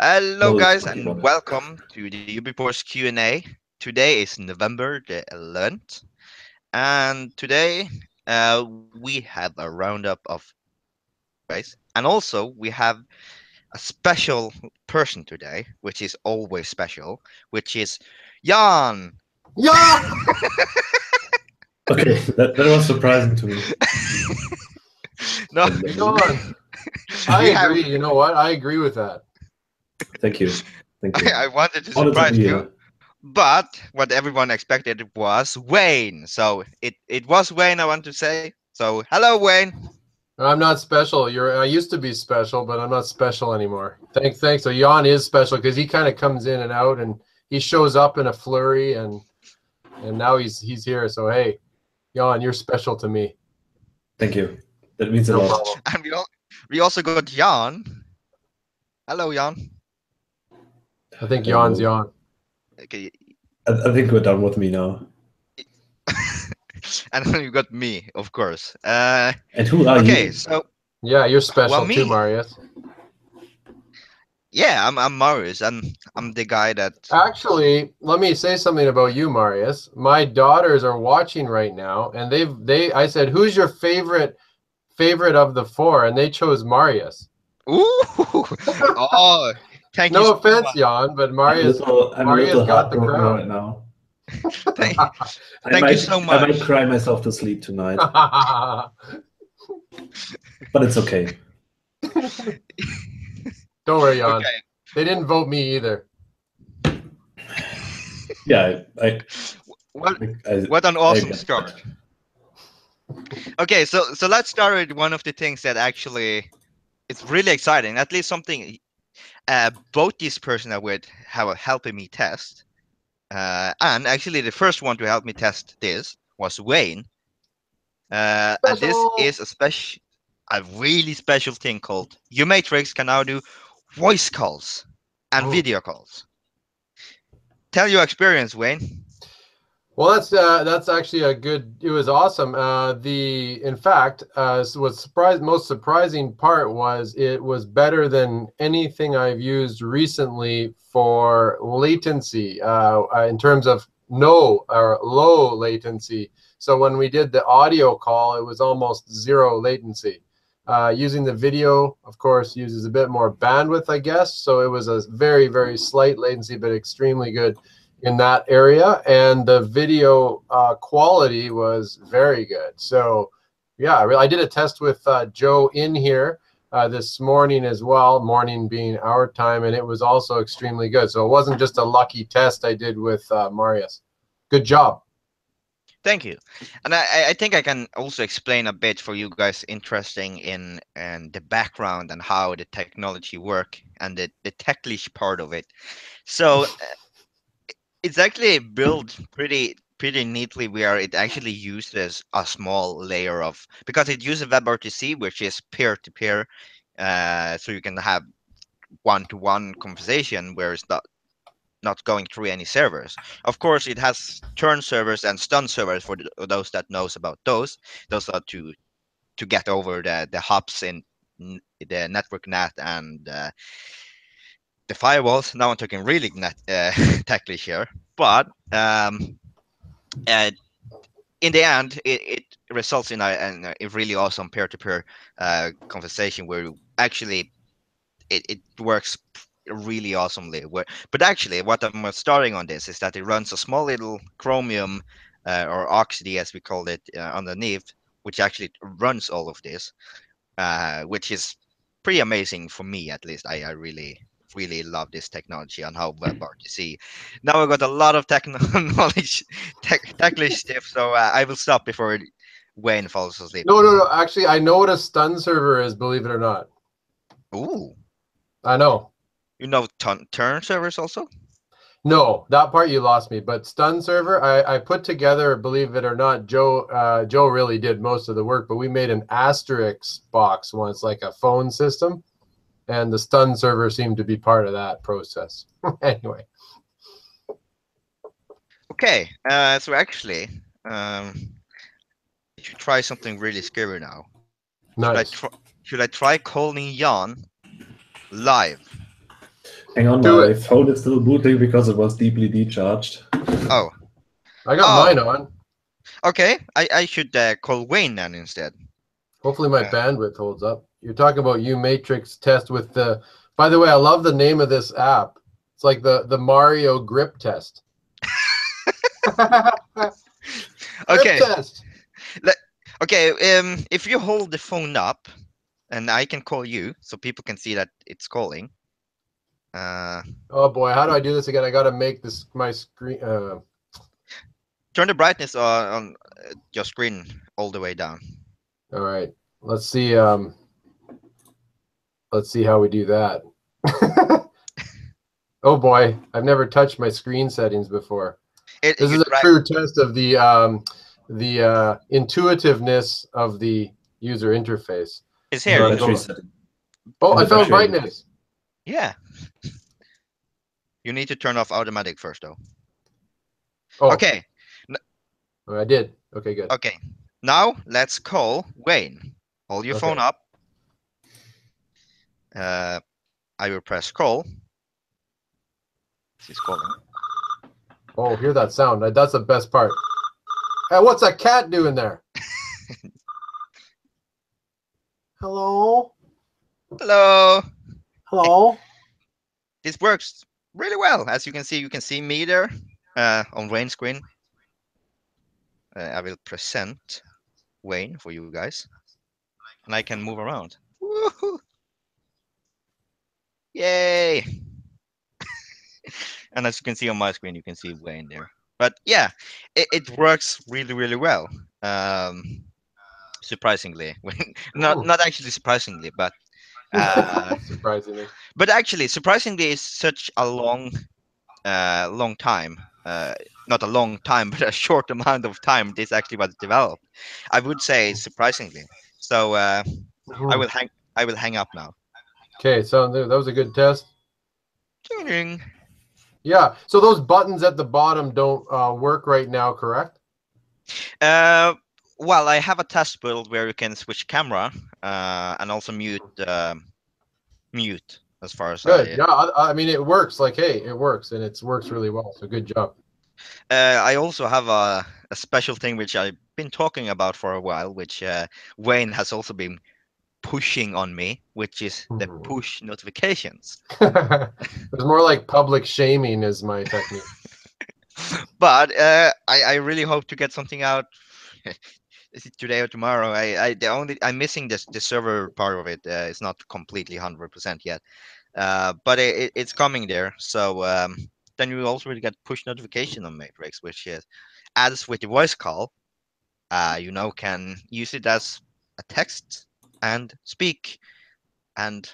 Hello, Hello, guys, it's and Mark. welcome to the UBports Q&A. Today is November the 11th, and today we have a roundup of guys, and also we have a special person today, which is always special, which is Jan. Yeah, Okay, that was surprising to me. No, Yawn. I we have. agree. You know what? I agree with that. Thank you. Thank you. I wanted to Honored to surprise be you, here. but what everyone expected was Wayne. So it was Wayne. I want to say. So hello, Wayne. I'm not special. I used to be special, but I'm not special anymore. Thanks. So Jan is special because he kind of comes in and out, and he shows up in a flurry, and now he's here. So hey, Jan, you're special to me. Thank you. That means a No lot. problem. And we also got Jan. Hello, Jan. I think Jan's Hello. Jan. Okay. I think we're done with me now. And then you got me, of course. And who are Okay, you? so Yeah, you're well, special too, me. Marius. Yeah, I'm Marius. I'm the guy that. Actually, let me say something about you, Marius. My daughters are watching right now, and I said, "Who's your favorite of the four?" And they chose Marius. Ooh. Oh, thank you No so offense, much. Jan, but I'm a Marius little got the heartbroken crown. right now. Thank, I thank you might so I might much. cry myself to sleep tonight, but it's okay. Don't worry, Jan. Okay. They didn't vote me either. Yeah, What I, what an I awesome get start. that. Okay, so let's start with one of the things that actually it's really exciting. At least something both these person are with have helping me test. And actually, the first one to help me test this was Wayne. And this Special. is a really special thing called uMatriks can now do voice calls and Oh. video calls. Tell your experience, Wayne. Well, that's actually a good. It was awesome. In fact, so most surprising part was it was better than anything I've used recently for latency, in terms of no or low latency. So when we did the audio call, it was almost zero latency. Using the video, of course, uses a bit more bandwidth, I guess. So it was a very, very slight latency, but extremely good in that area, and the video quality was very good. So yeah, I did a test with Joe in here this morning as well, morning being our time, and it was also extremely good. So it wasn't just a lucky test I did with Marius. Good job. Thank you. And I think I can also explain a bit for you guys interesting in the background and how the technology work and the techlish part of it. So it's actually built pretty neatly where it actually uses a small layer of because it uses WebRTC, which is peer-to-peer, so you can have one-to-one conversation where it's not going through any servers. Of course, it has turn servers and stun servers for those that knows about those. Those are to get over the hops in the network NAT and the firewalls. Now I'm talking really technical here, but uh, in the end, it results in a really awesome peer-to-peer conversation where actually it works really awesomely. But actually, what I'm starting on this is that it runs a small little Chromium or OxD as we call it underneath, which actually runs all of this, which is pretty amazing for me at least. I really love this technology on how WebRTC. Now I've got a lot of knowledge, technical stuff, so I will stop before Wayne falls asleep. No. Actually, I know what a stun server is. Believe it or not. Ooh, I know. you know turn servers also? No, that part you lost me. But stun server, I put together, believe it or not, Joe really did most of the work, but we made an asterisk box once, like a phone system, and the stun server seemed to be part of that process. Anyway, Okay, so actually, um, I should try something really scary now. Should I nice. try? Should I try calling Jan live? Hang on, Do my it. phone is still booting because it was deeply decharged. Oh, I got mine on. okay. I should call Wayne then instead. Hopefully my bandwidth holds up. You're talking about uMatriks test with the. By the way, I love the name of this app. It's like the Mario grip test. Grip Okay. test. Okay. If you hold the phone up, and I can call you, so people can see that it's calling. Oh boy, how do I do this again? I got to make this my screen. Turn the brightness on your screen all the way down. All right, let's see. Let's see how we do that. Oh boy, I've never touched my screen settings before. This is a true test of the intuitiveness of the user interface. It's here. Oh, I found brightness. Yeah. You need to turn off automatic first, though. Oh. Okay. I did. Okay, good. Okay. Now let's call Wayne. Hold your phone up. I will press call. She's calling. Oh, hear that sound. That's the best part. Hey, what's that cat doing there? Hello? Hello. Hello? This works really well. As you can see me there on Wayne's screen. I will present Wayne for you guys. And I can move around. Woohoo! Yay! And as you can see on my screen, you can see Wayne there. But yeah, it works really, really well. Surprisingly, not actually surprisingly, but surprisingly. But actually, surprisingly, it's such a long time. Not a long time, but a short amount of time. This actually was developed. I would say surprisingly. So I will hang up now. Okay, so that was a good test. Ding. Yeah. So those buttons at the bottom don't work right now, correct? Well, I have a test build where you can switch camera and also mute as far as good. Yeah, I mean it works. Like, hey, it works, and it works really well. So good job. I also have a special thing which I've been talking about for a while, which Wayne has also been pushing on me, which is the push notifications. It's more like public shaming is my technique. But I really hope to get something out today or tomorrow. I'm missing the server part of it. It's not completely 100% yet, but it's coming there. So then you also will get push notification on Matrix, which is as with the voice call, can use it as a text and speak and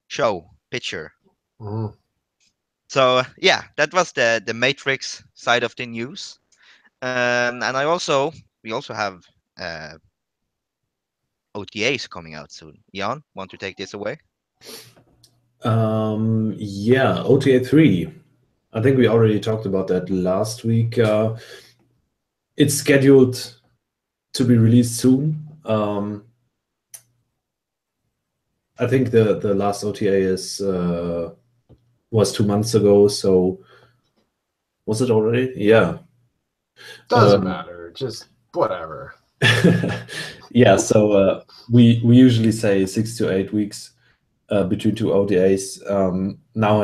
show picture. So yeah, that was the Matrix side of the news, and we also have OTAs coming out soon. Jan, want to take this away? Yeah, OTA 3. I think we already talked about that last week. It's scheduled to be released soon. I think the last OTA was 2 months ago. So was it already? Yeah. Doesn't matter. Just whatever. Yeah. So we usually say 6 to 8 weeks between two OTAs. Now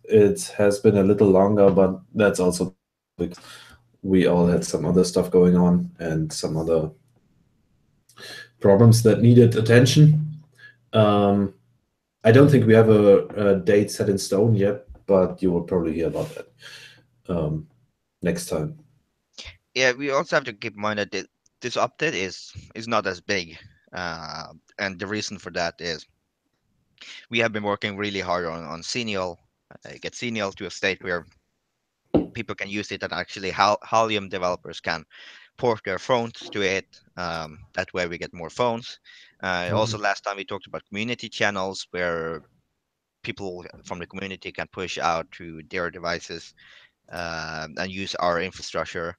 it has been a little longer, but that's also because we all had some other stuff going on and some other problems that needed attention. I don't think we have a date set in stone yet, but you will probably hear about that next time. Yeah, we also have to keep in mind that this update is not as big, and the reason for that is we have been working really hard on Xenial, get Xenial to a state where people can use it, and actually Halium developers can port their phones to it. That way we get more phones. Also, last time we talked about community channels where people from the community can push out to their devices and use our infrastructure,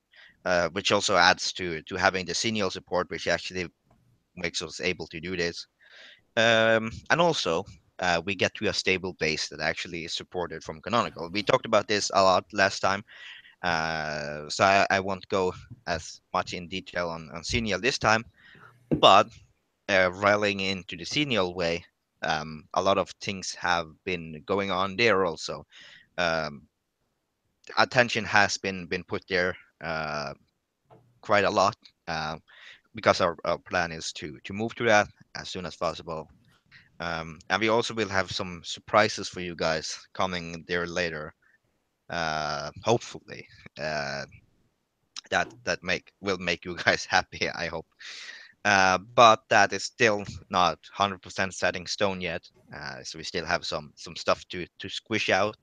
which also adds to having the Xenial support, which actually makes us able to do this. And also, we get to a stable base that actually is supported from Canonical. We talked about this a lot last time, so I won't go as much in detail on Xenial this time. But rallying into the Xenial way, a lot of things have been going on there also. Um, Attention has been put there quite a lot, because our plan is to move to that as soon as possible. And we also will have some surprises for you guys coming there later. Hopefully, uh, that make will make you guys happy. I hope. But that is still not 100% set in stone yet. So we still have some stuff to squish out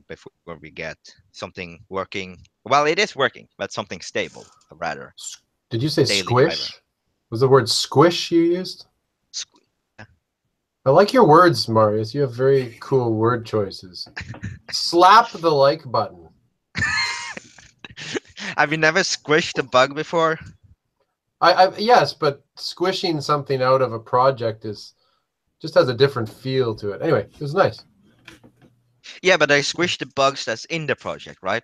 before we get something working. Well, it is working, but something stable, rather. Did you say Daily driver. squish? Was the word squish you used? Squ- I like your words, Marius. You have very cool word choices. Slap the like button. Have you never squished a bug before? Yes, but squishing something out of a project is just has a different feel to it. Anyway, it was nice. Yeah, but I squished the bugs that's in the project, right?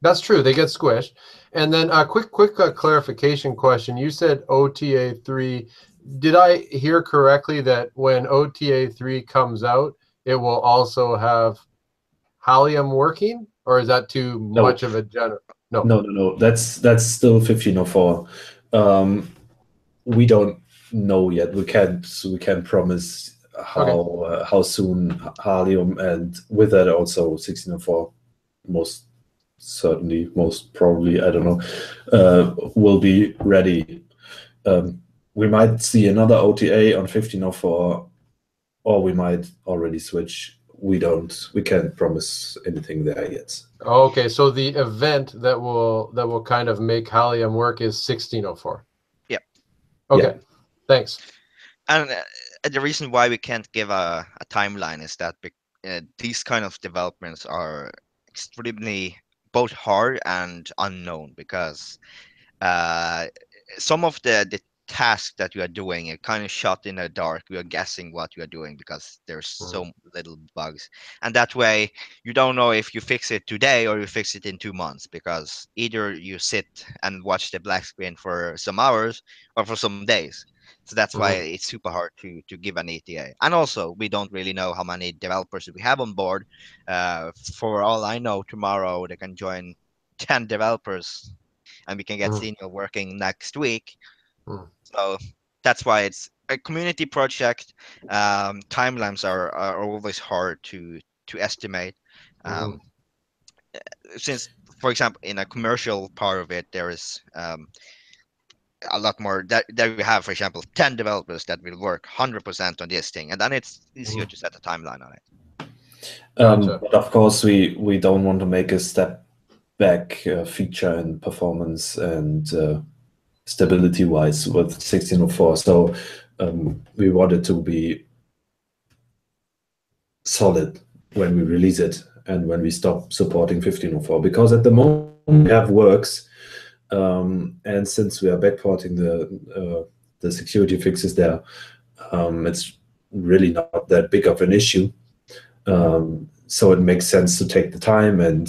That's true. They get squished. And then a quick clarification question. You said OTA 3. Did I hear correctly that when OTA 3 comes out, it will also have Halium working? Or is that too much of a general? No. No. That's still 1504. We don't know yet. We can't promise how soon Halium, and with that also 1604, most certainly, most probably, I don't know, will be ready. We might see another OTA on 1504, or we might already switch. We can't promise anything there yet. Okay, so the event that will kind of make Halium work is 1604. Yep. Okay, Yeah. thanks. And the reason why we can't give a timeline is that these kind of developments are extremely both hard and unknown, because uh, some of the tasks that you are doing are kind of shot in the dark. We are guessing what you are doing because there's so little bugs, and that way you don't know if you fix it today or you fix it in 2 months, because either you sit and watch the black screen for some hours or for some days. So that's why it's super hard to give an ETA. And also, we don't really know how many developers we have on board. For all I know, tomorrow they can join 10 developers and we can get Senior working next week. So that's why it's a community project. Timelines are always hard to estimate. Um, since, for example, in a commercial part of it, there is a lot more that we have, for example, 10 developers that will work 100% on this thing, and then it's easier to set a timeline on it. Gotcha. But of course, we don't want to make a step back feature and performance and stability wise with 1604. So we want it to be solid when we release it and when we stop supporting 1504, because at the moment we have works, and since we are backporting the security fixes there, it's really not that big of an issue. So it makes sense to take the time and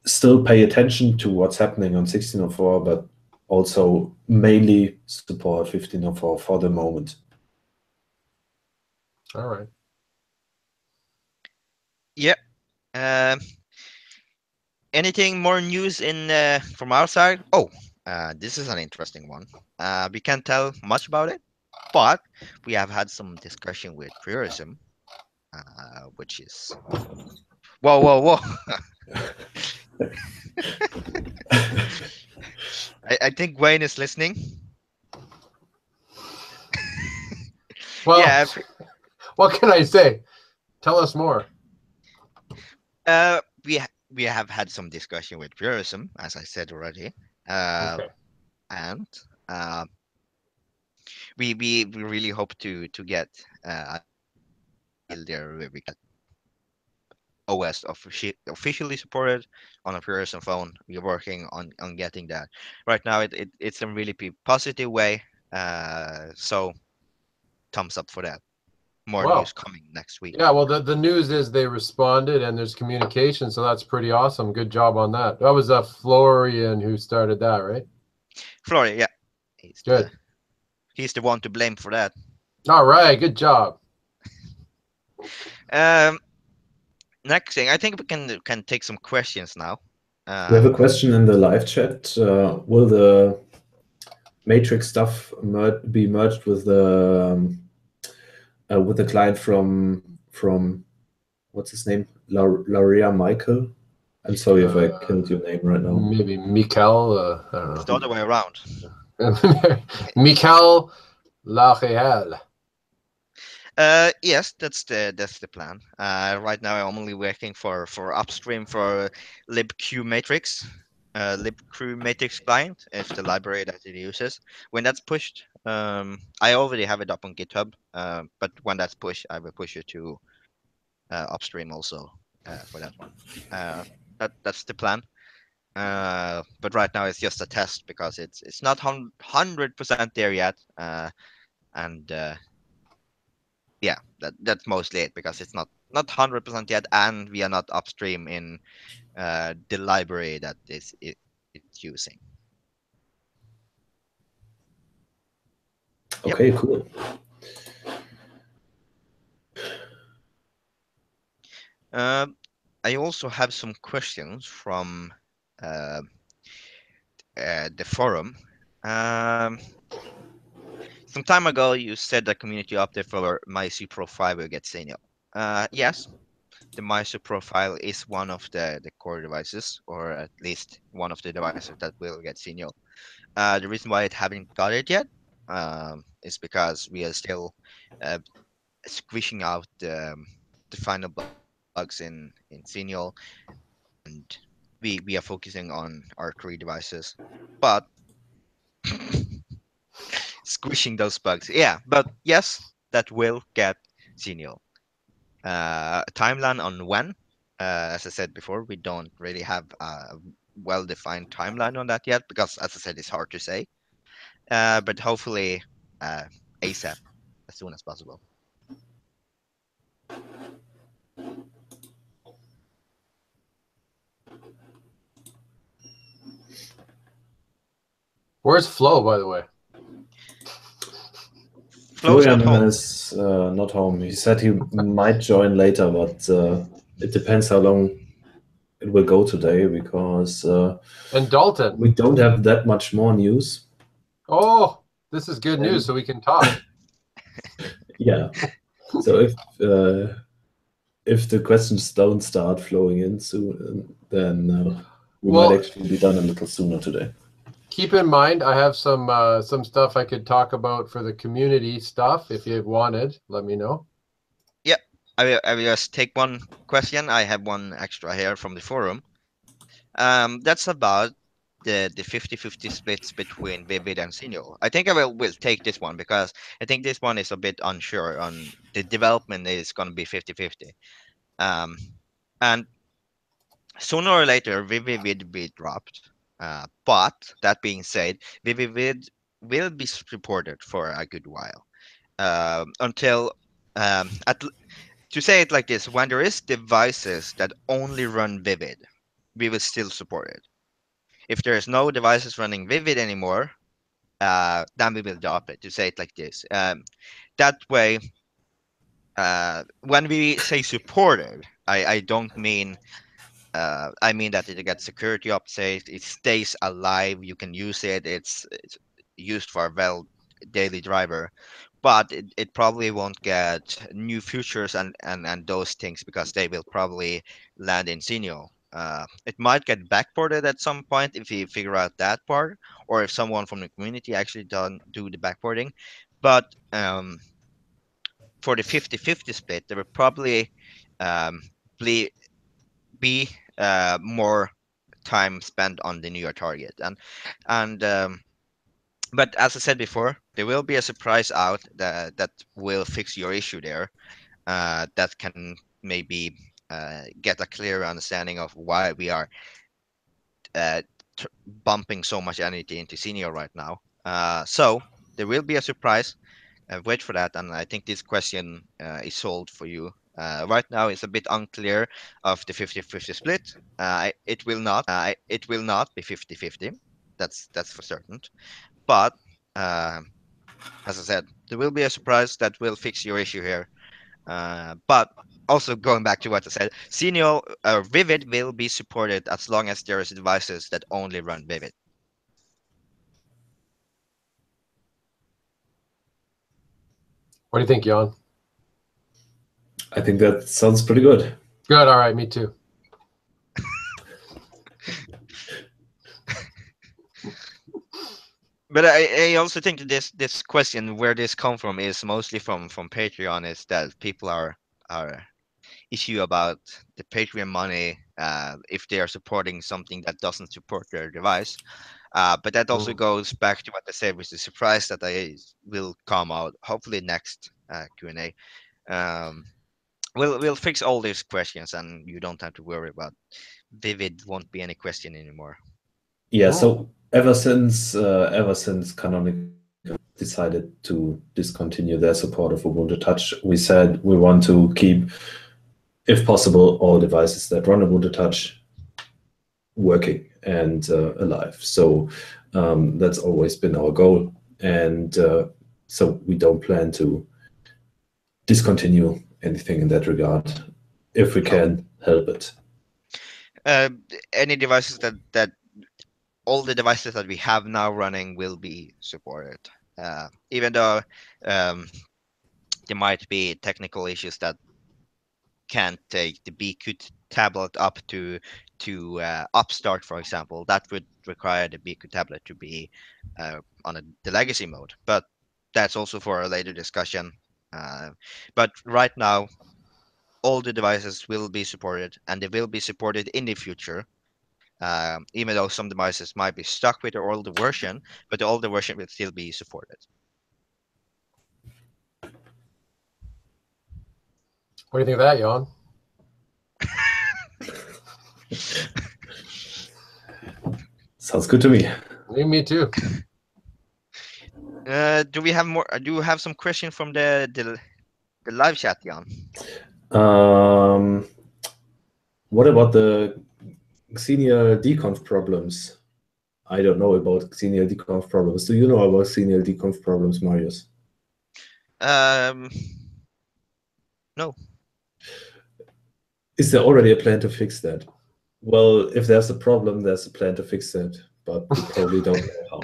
still pay attention to what's happening on 1604, but also mainly support 1504 for the moment. All right. Yeah. Anything more news in from our side? Oh, this is an interesting one. We can't tell much about it, but we have had some discussion with Purism, which is whoa. I think Wayne is listening. Well, Yeah. what can I say? Tell us more. We have had some discussion with Purism, as I said already, and we really hope to get a deal there where we get OS officially supported on a Purism phone. We're working on getting that. Right now, it's a really positive way. So thumbs up for that. More news Wow. coming next week. Yeah, well, the news is they responded and there's communication, so that's pretty awesome. Good job on that. That was Florian who started that, right? Florian, yeah, he's the Good. he's the one to blame for that. All right, good job. Um, Next thing, I think we can take some questions now. We have a question in the live chat. Will the Matrix stuff be merged with the client from what's his name? Lauria Michael. I'm sorry if I killed your name right now. Maybe Mikael. I don't It's the other way around. know. Mikael Lareal. Yes, that's the plan. Right now I'm only working for upstream for libqmatrix, libqmatrix client is the library that it uses. When that's pushed, I already have it up on GitHub. But when that's pushed, I will push it to upstream also for that one. That's the plan. But right now it's just a test because it's not 100% there yet. And Yeah, that's mostly it because it's not 100% yet, and we are not upstream in the library that it's using. Yep. Okay, cool. I also have some questions from uh, the forum. Um, some time ago, you said the community update for MyC profile will get signal. Yes, the MyC profile is one of the core devices, or at least one of the devices that will get signal. The reason why it haven't got it yet is because we are still uh, squishing out the final bugs in Signal, and we are focusing on our three devices, but squishing those bugs. Yeah, but yes, that will get Signal. A timeline on when, as I said before, we don't really have a well-defined timeline on that yet because, as I said, it's hard to say. But hopefully uh, ASAP, as soon as possible. Where's Flo, by the way? Flo's not Florian home. is not home. He said he might join later, but it depends how long it will go today because And Dalton. we don't have that much more news. Oh, this is good news, so we can talk. Yeah. So if the questions don't start flowing in soon, then we Well, might actually be done a little sooner today. keep in mind, I have some stuff I could talk about for the community stuff. If you wanted, let me know. Yep. I will just take one question. I have one extra here from the forum. That's about the 50-50 splits between Vivid and Signal. I think I will take this one because I think this one is a bit unsure on the development is going to be 50-50. And sooner or later, Vivid will be dropped. But that being said, Vivid will be supported for a good while until to say it like this: when there is devices that only run Vivid, we will still support it. If there is no devices running Vivid anymore, then we will drop it. To say it like this, that way, when we say supported, I don't mean I mean that it gets security updates, it stays alive, you can use it, it's used for a well daily driver, but it probably won't get new features and those things because they will probably land in Xenio. It might get backported at some point if we figure out that part, or if someone from the community actually do the backporting. But for the 50-50 split, there will probably um, be be more time spent on the newer target and but as I said before, there will be a surprise out that will fix your issue there, that can maybe get a clear understanding of why we are uh, bumping so much energy into senior right now. So there will be a surprise wait for that, and I think this question is solved for you. Right now, it's a bit unclear of the 50-50 split. It will not be 50-50. That's for certain. But as I said, there will be a surprise that will fix your issue here. But also going back to what I said, Xenial Vivid will be supported as long as there is devices that only run Vivid. What do you think, Jan? I think that sounds pretty good. Good. All right. Me too. But I also think that this question, where this come from, is mostly from Patreon. Is that people are issue about the Patreon money if they are supporting something that doesn't support their device. But that also goes back to what I said with the surprise that I will come out hopefully next Q&A. We'll fix all these questions, and you don't have to worry about Vivid. Won't be any question anymore. Yeah. So ever since Canonical decided to discontinue their support of Ubuntu Touch, we said we want to keep, if possible, all devices that run Ubuntu Touch working and alive. So that's always been our goal, and so we don't plan to discontinue anything in that regard if we can help it. Any devices that all the devices that we have now running will be supported, even though there might be technical issues that can't take the BQ tablet up to Upstart, for example. That would require the BQ tablet to be on the legacy mode, but that's also for a later discussion. But right now, all the devices will be supported, and they will be supported in the future. Even though some devices might be stuck with the older version, but the older version will still be supported. What do you think of that, Jan? Sounds good to me. Me too. Do we have more? Do you have some question from the live chat, Jan? What about the Xenial deconf problems? I don't know about Xenial deconf problems. Do you know about Xenial deconf problems, Marius? No. Is there already a plan to fix that? Well, if there's a problem, there's a plan to fix that, but we probably don't know how.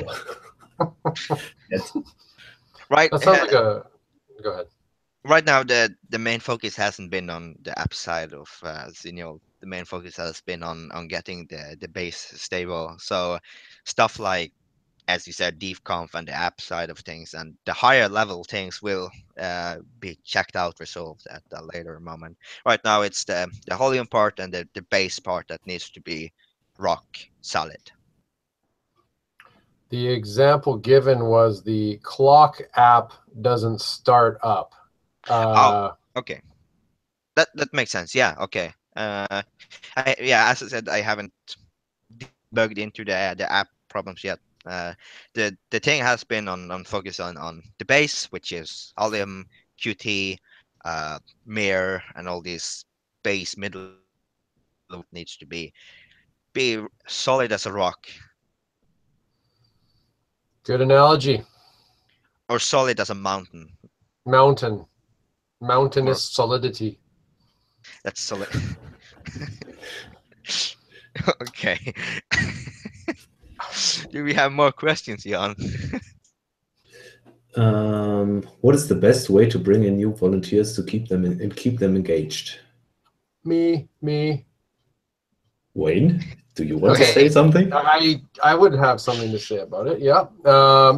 Right. That sounds like a. Go ahead. Right now, the main focus hasn't been on the app side of Xenial. The main focus has been on getting the base stable. So stuff like, as you said, defconf and the app side of things, and the higher level things will be checked out, resolved at a later moment. Right now, it's the Holium part and the base part that needs to be rock solid. The example given was the clock app doesn't start up. Oh, okay. That makes sense. Yeah. Okay. As I said, I haven't debugged into the app problems yet. The thing has been on focus on the base, which is Holium, Qt, Mir, and all these base middle needs to be solid as a rock. Good analogy. Or solid as a mountain. Mountainous solidity. That's solid. Okay. Do we have more questions, Jan? What is the best way to bring in new volunteers to keep them engaged? Me. Wayne, do you want to say something? I would have something to say about it. Yeah.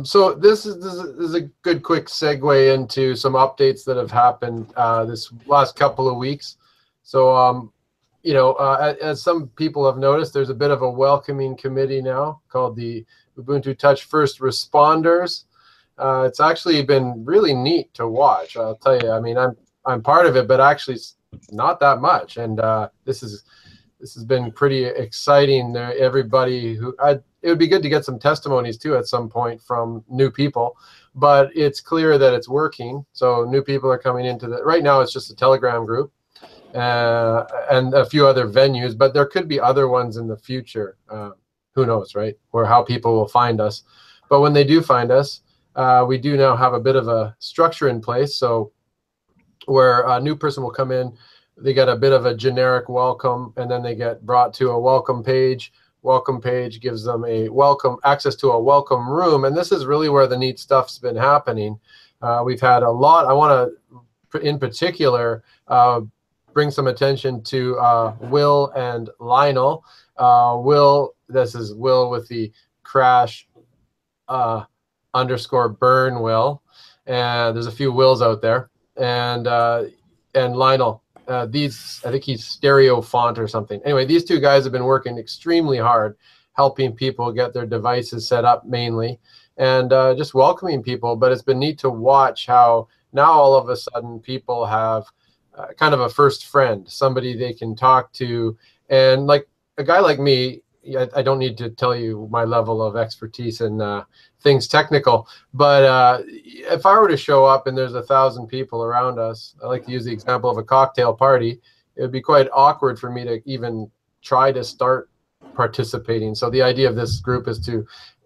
So this is a good quick segue into some updates that have happened this last couple of weeks. So as some people have noticed, there's a bit of a welcoming committee now called the Ubuntu Touch First Responders. It's actually been really neat to watch. I'll tell you. I mean, I'm part of it, but actually not that much. And this has been pretty exciting. Everybody it would be good to get some testimonies too at some point from new people. But it's clear that it's working. So new people are coming into the. Right now, it's just a Telegram group and a few other venues, but there could be other ones in the future. Who knows, right? Or how people will find us. But when they do find us, we do now have a bit of a structure in place. So where a new person will come in, they get a bit of a generic welcome, and then they get brought to a welcome page. Welcome page gives them a welcome access to a welcome room, and this is really where the neat stuff's been happening. We've had a lot. I want to, in particular, bring some attention to Will and Lionel. Will, this is Will with the crash underscore burn Will, and there's a few Wills out there, and Lionel. These, I think he's stereo font or something. Anyway, these two guys have been working extremely hard, helping people get their devices set up mainly, and just welcoming people. But it's been neat to watch how now all of a sudden people have kind of a first friend, somebody they can talk to. And like a guy like me, I don't need to tell you my level of expertise in things technical, but if I were to show up and there's 1,000 people around us, I like to use the example of a cocktail party. It would be quite awkward for me to even try to start participating. So the idea of this group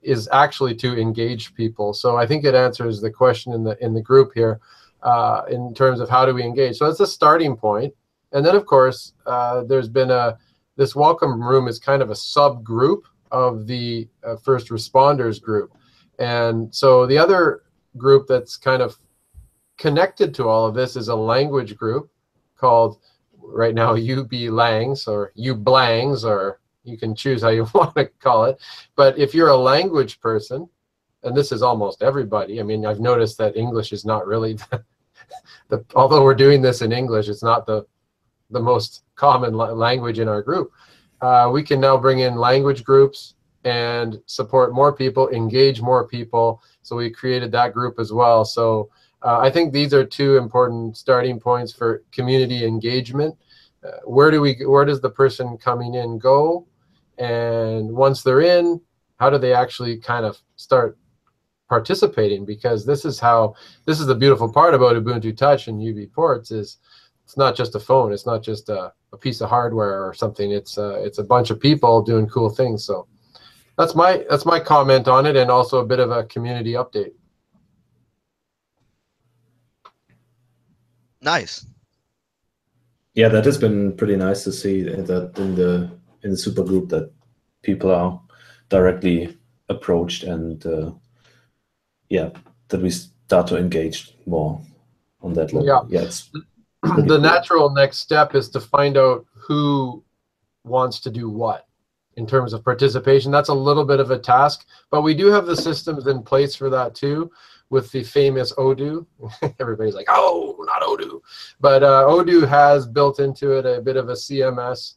is actually to engage people. So I think it answers the question in the group here in terms of how do we engage. So that's a starting point. And then of course there's been this welcome room is kind of a subgroup of the first responders group. And so the other group that's kind of connected to all of this is a language group called right now UBlangs or uBlangs, or you can choose how you want to call it. But if you're a language person, and this is almost everybody, I mean, I've noticed that English is not really, although we're doing this in English, it's not the most common language in our group. We can now bring in language groups and support more people, engage more people. So we created that group as well. So I think these are two important starting points for community engagement. Where does the person coming in go? And once they're in, how do they actually kind of start participating? Because this is the beautiful part about Ubuntu Touch and UBports is it's not just a phone. It's not just a piece of hardware or something. It's a bunch of people doing cool things. So that's my comment on it, and also a bit of a community update. Nice. Yeah, that has been pretty nice to see that in the super group that people are directly approached, and yeah, that we start to engage more on that level. Yeah, it's the cool. Natural next step is to find out who wants to do what in terms of participation. That's a little bit of a task, but we do have the systems in place for that too, with the famous Odoo. Everybody's like, oh, not Odoo. But Odoo has built into it a bit of a CMS.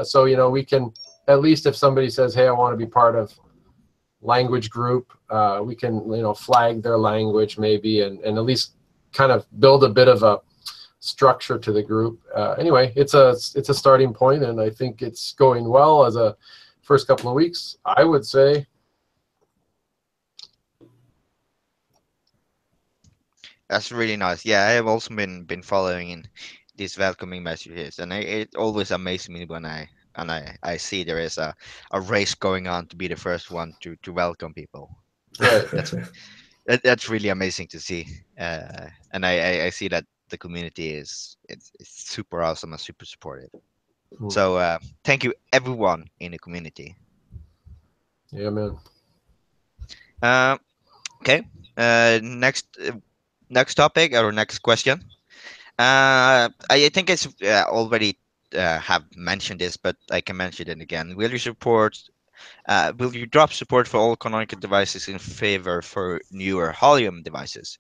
So, you know, we can, at least if somebody says, hey, I want to be part of language group, we can, you know, flag their language maybe, and at least kind of build a bit of a structure to the group. Anyway, it's a starting point, and I think it's going well as a first couple of weeks, I would say. That's really nice. Yeah, I have also been following in these welcoming messages, and it always amazes me when I see there is a race going on to be the first one to welcome people. Right. That's really amazing to see, and I see that the community it's super awesome and super supportive. So thank you everyone in the community. Yeah, man. Okay. Next topic or next question. I think it's already have mentioned this, but I can mention it again. Will you drop support for all canonical devices in favor for newer Helium devices?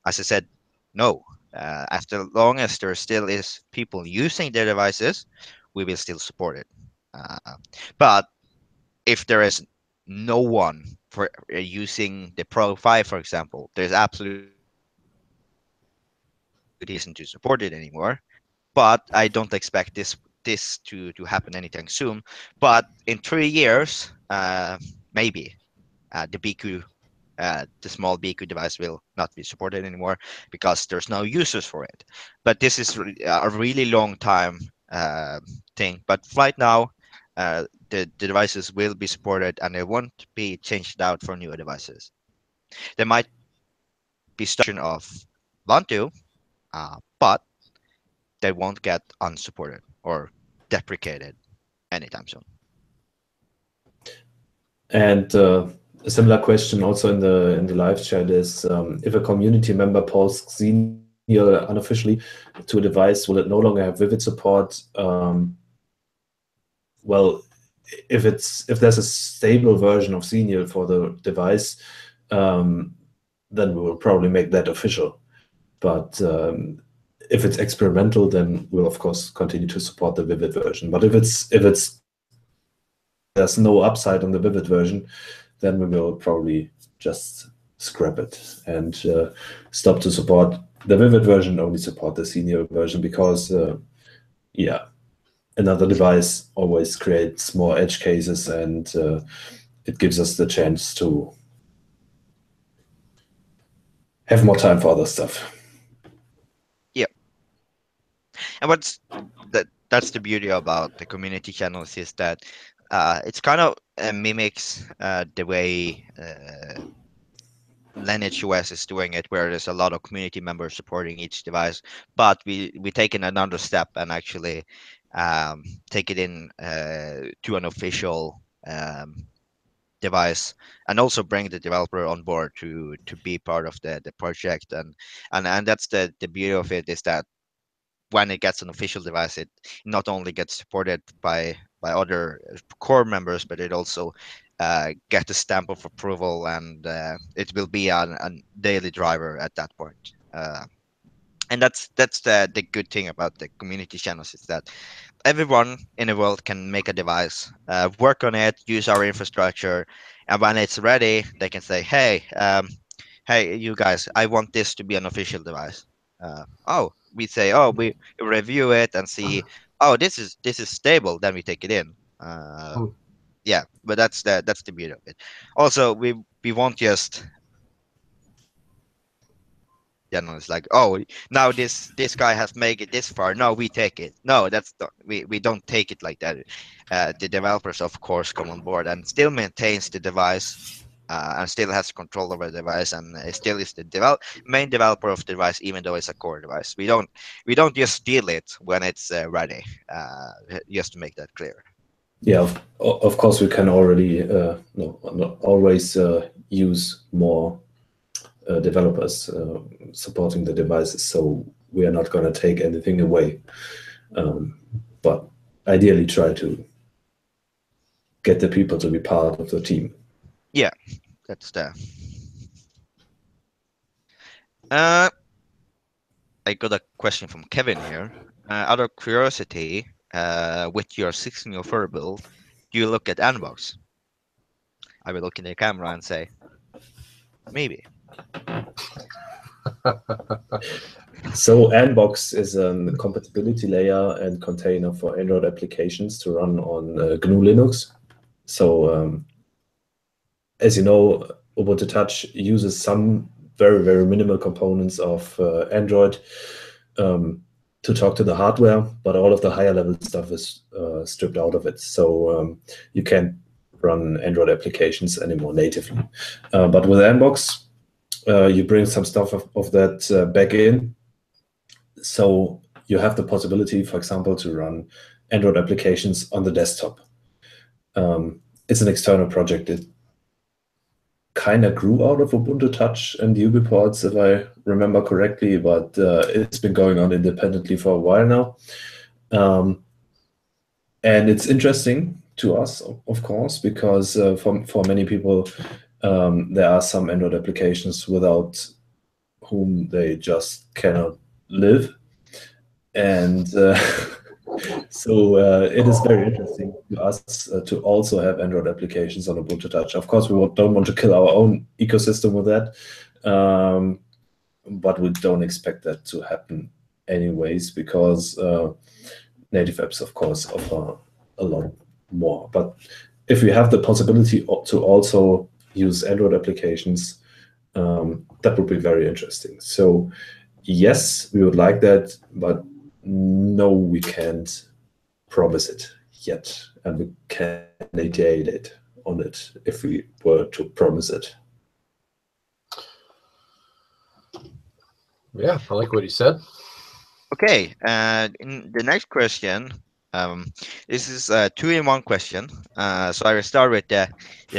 As I said, no. As long as there still is people using their devices, we will still support it. But if there is no one for using the Pro 5, for example, there's absolutely reason to support it anymore. But I don't expect this to happen anytime soon. But in 3 years, maybe the BQ, the small BQ device will not be supported anymore because there's no users for it. But this is a really long time thing. But right now, the devices will be supported and they won't be changed out for newer devices. There might be starting of want to, but they won't get unsupported or deprecated anytime soon. And a similar question also in the live chat is if a community member posts Xenial unofficially to a device, will it no longer have Vivid support? Well, if there's a stable version of Xenial for the device, then we will probably make that official. But if it's experimental, then we'll of course continue to support the Vivid version. But if there's no upside on the Vivid version, then we will probably just scrap it and stop to support the Vivid version, only support the Xenial version, because yeah, another device always creates more edge cases, and it gives us the chance to have more time for other stuff. Yeah. And that's the beauty about the community channels, is that it's kind of mimics the way Lineage OS is doing it, where there's a lot of community members supporting each device, but we take it another step and actually take it in to an official device, and also bring the developer on board to be part of the project. And that's the beauty of it, is that when it gets an official device, it not only gets supported by other core members, but it also get a stamp of approval, and it will be a daily driver at that point. And that's the good thing about the community channels, is that everyone in the world can make a device, work on it, use our infrastructure, and when it's ready, they can say, "Hey, hey, you guys, I want this to be an official device." Oh, we say, "Oh, we review it and see, oh, this is stable." Then we take it in. Yeah, but that's the beauty of it. Also, we won't just it's like, oh, now this guy has made it this far, no, we take it. No, that's not, we don't take it like that. The developers of course come on board and still maintains the device, and still has control over the device, and still is the main developer of the device, even though it's a core device. We don't just steal it when it's ready, just to make that clear. Yeah, of course we can already not always use more developers supporting the devices, so we are not going to take anything away, but ideally try to get the people to be part of the team. Yeah, that's the I got a question from Kevin here. Out of curiosity, with your 16 further build, do you look at Anbox? I will look in the camera and say, maybe. So Anbox is a compatibility layer and container for Android applications to run on GNU Linux. So as you know, Ubuntu Touch uses some very, very minimal components of Android to talk to the hardware, but all of the higher level stuff is stripped out of it. So you can't run Android applications anymore natively. But with Anbox, you bring some stuff of that back in. So you have the possibility, for example, to run Android applications on the desktop. It's an external project. It kind of grew out of Ubuntu Touch and UBports, if I remember correctly, but it's been going on independently for a while now. And it's interesting to us, of course, because for many people, there are some Android applications without whom they just cannot live. And so it is very interesting to us to also have Android applications on Ubuntu Touch. Of course, we don't want to kill our own ecosystem with that, but we don't expect that to happen anyways, because native apps, of course, offer a lot more. But if we have the possibility to also use Android applications, that would be very interesting. So yes, we would like that, but no, we can't promise it yet, and we can't ideate it on it if we were to promise it. Yeah, I like what he said. Okay, in the next question, this is a two-in-one question. So I will start with the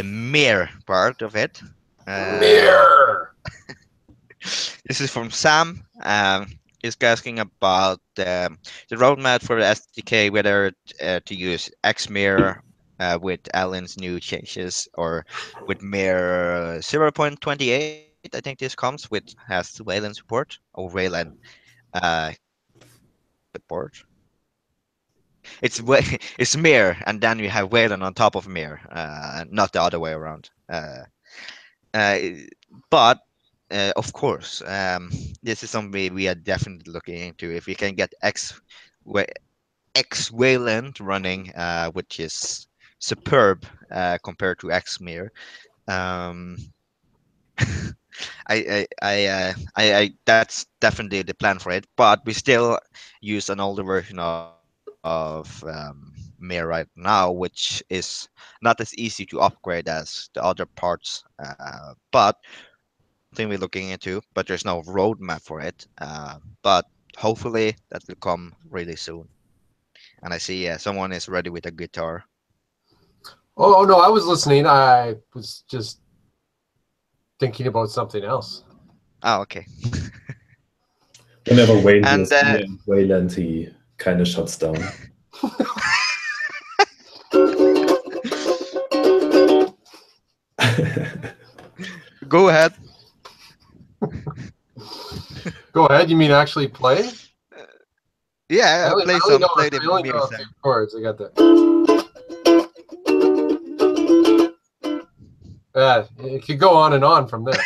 mere part of it. Mirror. This is from Sam. He's asking about the roadmap for the SDK, whether to use XMir with Alan's new changes or with Mir 0.28. I think this comes with has Wayland support or Wayland uh, support. It's Mir, and then you have Wayland on top of Mir, not the other way around. Uh, but of course, this is something we are definitely looking into. If we can get XWayland running, which is superb compared to XMir, um, that's definitely the plan for it. But we still use an older version of Mir right now, which is not as easy to upgrade as the other parts. But something we're looking into, but there's no roadmap for it. But hopefully that will come really soon. And I see someone is ready with a guitar. Oh no, I was listening. I was just thinking about something else. Oh, okay. Whenever Wayne And hears me and Wayland, he kind of shuts down. go ahead. Go ahead. You mean actually play? Yeah, I play only some, know, play the I only Mir know a sound. few chords. I got that. It could go on and on from there.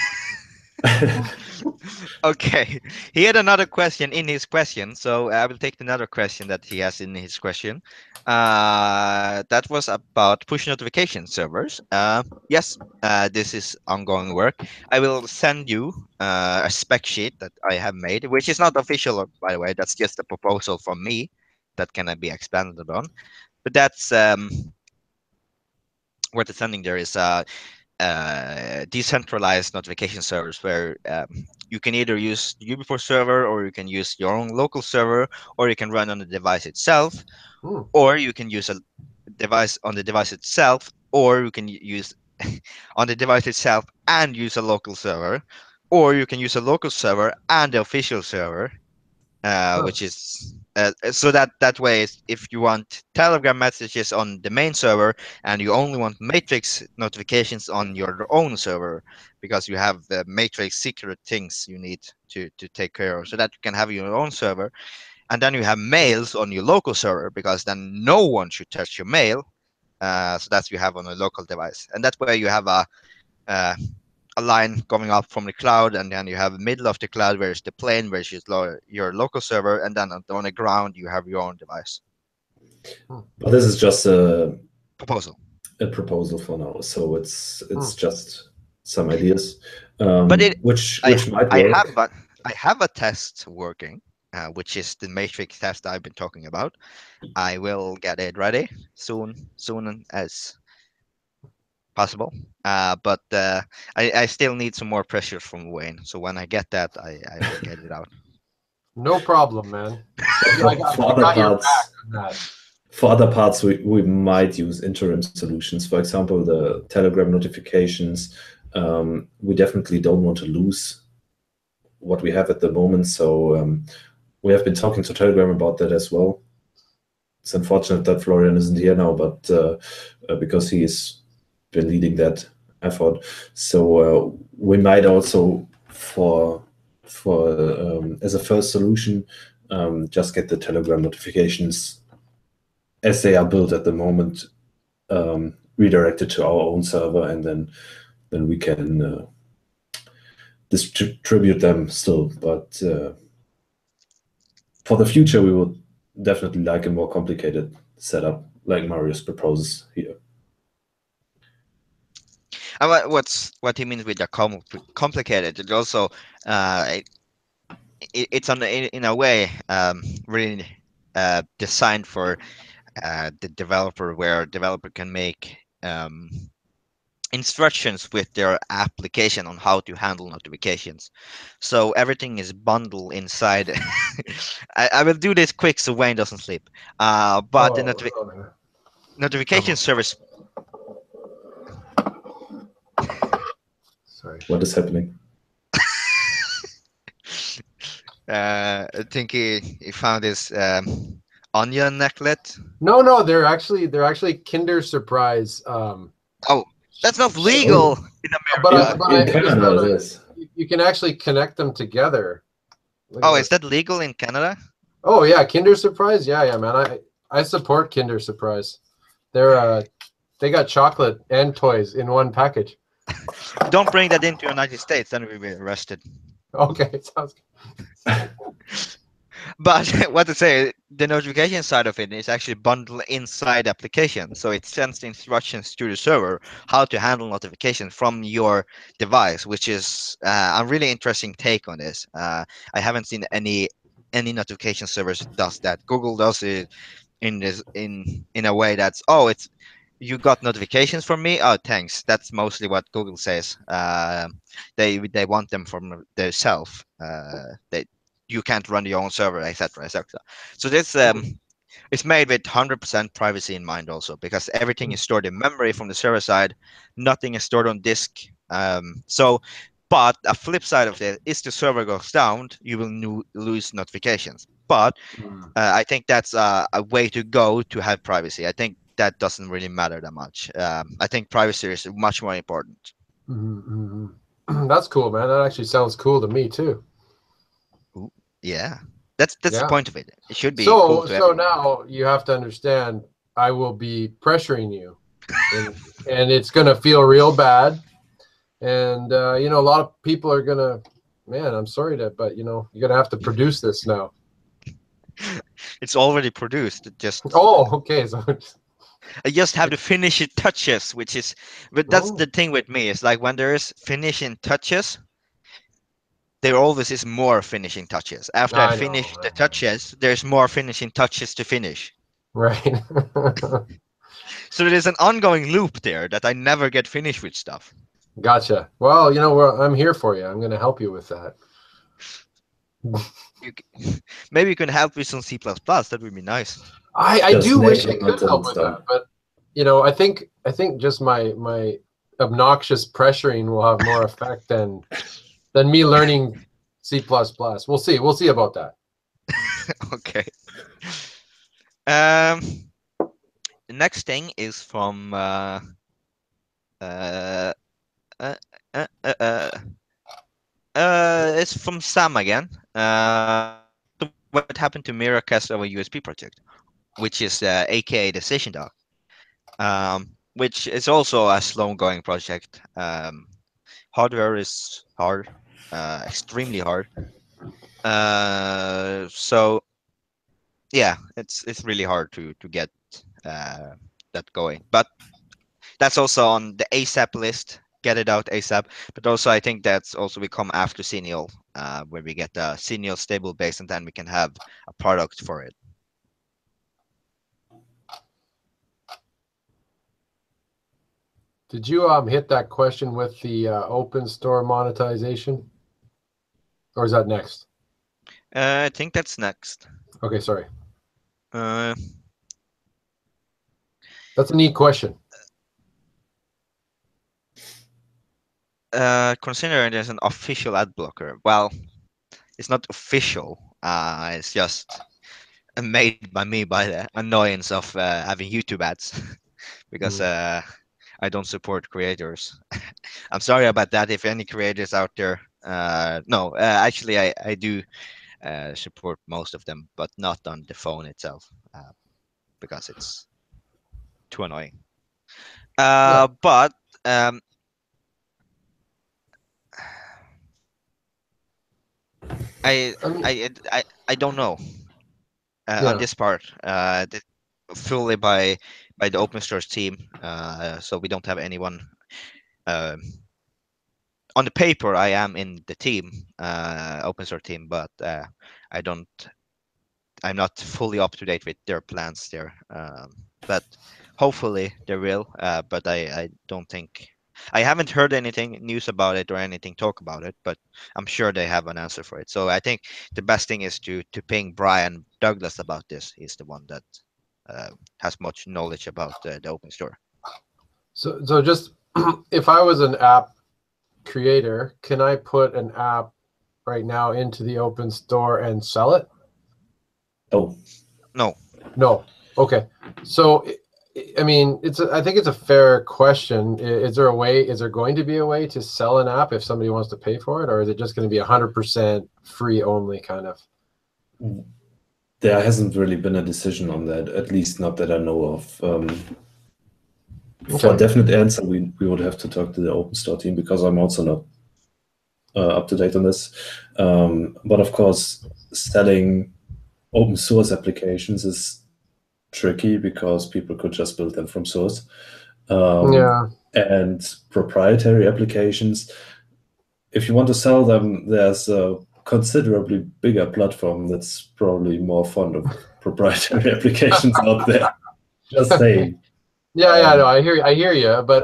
Okay, he had another question in his question, so I will take another question that he has in his question. That was about push notification servers. Yes, this is ongoing work. I will send you a spec sheet that I have made, which is not official, by the way. That's just a proposal from me that can be expanded on. But that's what it's sending there is decentralized notification servers where you can either use the UBports server or you can use your own local server or you can run on the device itself or you can use a device on the device itself or you can use on the device itself and use a local server or you can use a local server and the official server which is so that way if you want Telegram messages on the main server and you only want Matrix notifications on your own server because you have the Matrix secret things you need to take care of so that you can have your own server and then you have mails on your local server because then no one should touch your mail so that's you have on a local device and that's where you have uh, a line coming up from the cloud, and then you have the middle of the cloud where it's the plane, where it's your local server, and then on the ground you have your own device. But this is just a proposal for now, so it's just some ideas, but which might I work. I have a test working, which is the Matrix test I've been talking about. I will get it ready soon as possible. But I still need some more pressure from Wayne. So when I get that, I will get it out. No problem, man. I got your back on that. For other parts, we might use interim solutions. For example, the Telegram notifications. We definitely don't want to lose what we have at the moment. So we have been talking to Telegram about that as well. It's unfortunate that Florian isn't here now, but because he's been leading that effort. So we might also, for as a first solution, just get the Telegram notifications as they are built at the moment redirected to our own server, and then we can distribute them still. But for the future, we would definitely like a more complicated setup, like Marius proposes here. what he means with the complicated. It also uh, it's in a way really designed for the developer, where developer can make instructions with their application on how to handle notifications. So everything is bundled inside. I will do this quick so Wayne doesn't sleep. But the Oh, oh, man. notification service. Sorry. What is happening? I think he found his onion necklet. No, they're actually Kinder Surprise. Oh, that's not Oh, legal in But America. in I just Canada found it out is. you can actually connect them together. Look at Oh, is this. that legal in Canada? Oh yeah, Kinder Surprise. Yeah, man. I support Kinder Surprise. They got chocolate and toys in one package. Don't bring that into the United States, then we'll be arrested. Okay, sounds good. But what to say, the notification side of it is actually bundled inside the application. So it sends the instructions to the server how to handle notifications from your device, which is a really interesting take on this. I haven't seen any notification service does that. Google does it in this in a way that's, oh, it's, you got notifications from me, oh thanks. That's mostly what Google says. They want them from their self. They, you can't run your own server, etc., etc. So this it's made with 100% privacy in mind also, because everything is stored in memory from the server side. Nothing is stored on disk. So but a flip side of it is, the server goes down, you will lose notifications. But I think that's a way to go to have privacy. I think that doesn't really matter that much. I think privacy is much more important. That's cool, man. That actually sounds cool to me too. Ooh, yeah, that's the Yeah. point of it. It should be cool So to so everyone. now you have to understand. I will be pressuring you, and it's gonna feel real bad. And a lot of people are gonna. Man, I'm sorry but you're gonna have to produce this now. It's already produced. It just Oh, okay. So I just have the finishing touches, which is, but that's oh, the thing with me. It's like when there is finishing touches, there always is more finishing touches. After I I know. finish the touches, there's more finishing touches to finish. Right. So there's an ongoing loop there that I never get finished with stuff. Gotcha. Well, I'm here for you. I'm going to help you with that. Maybe you can help with some C++. That would be nice. I Just do wish make I it could until help it's with done. that, but I think just my obnoxious pressuring will have more effect than me learning C++. We'll see. We'll see about that. Okay. Um, the next thing is from uh, uh, uh, uh, uh, it's from Sam again. What happened to Miracast over USB project, which is aka the StationDock, which is also a slow-going project. Hardware is hard, extremely hard. So yeah, it's really hard to get uh, that going. But that's also on the ASAP list. Get it out ASAP. But also, I think that's also we come after Xenial, where we get the Xenial stable base, and then we can have a product for it. Did you hit that question with the open store monetization, or is that next? I think that's next. Okay, sorry. Uh, That's a neat question. Considering there's an official ad blocker. Well, it's not official. It's just made by me by the annoyance of having YouTube ads, because I don't support creators. I'm sorry about that. If any creators out there, no, actually I do support most of them, but not on the phone itself, because it's too annoying. Yeah. But um, I, I mean, I don't know on yeah. this part. Fully by the open source team, so we don't have anyone um, on the paper I am in the team, open source team, but I don't. I'm not fully up to date with their plans there. But hopefully they will. But I don't think I haven't heard anything news about it or anything talk about it. But I'm sure they have an answer for it. So I think the best thing is to ping Brian Douglas about this. He's the one that uh, has much knowledge about the open store. So just if I was an app creator, can I put an app right now into the open store and sell it? Oh, No. No. Okay. So I mean, I think it's a fair question. Is there a way? Is there going to be a way to sell an app if somebody wants to pay for it, or is it just going to be 100% free only kind of? there hasn't really been a decision on that, at least not that I know of. For a Okay. definite answer, we would have to talk to the open store team, because I'm also not up to date on this. But of course, selling open source applications is tricky, because people could just build them from source. Yeah. And proprietary applications, if you want to sell them, there's a considerably bigger platform that's probably more fond of proprietary applications out there. Just saying. Yeah, no, I hear you, but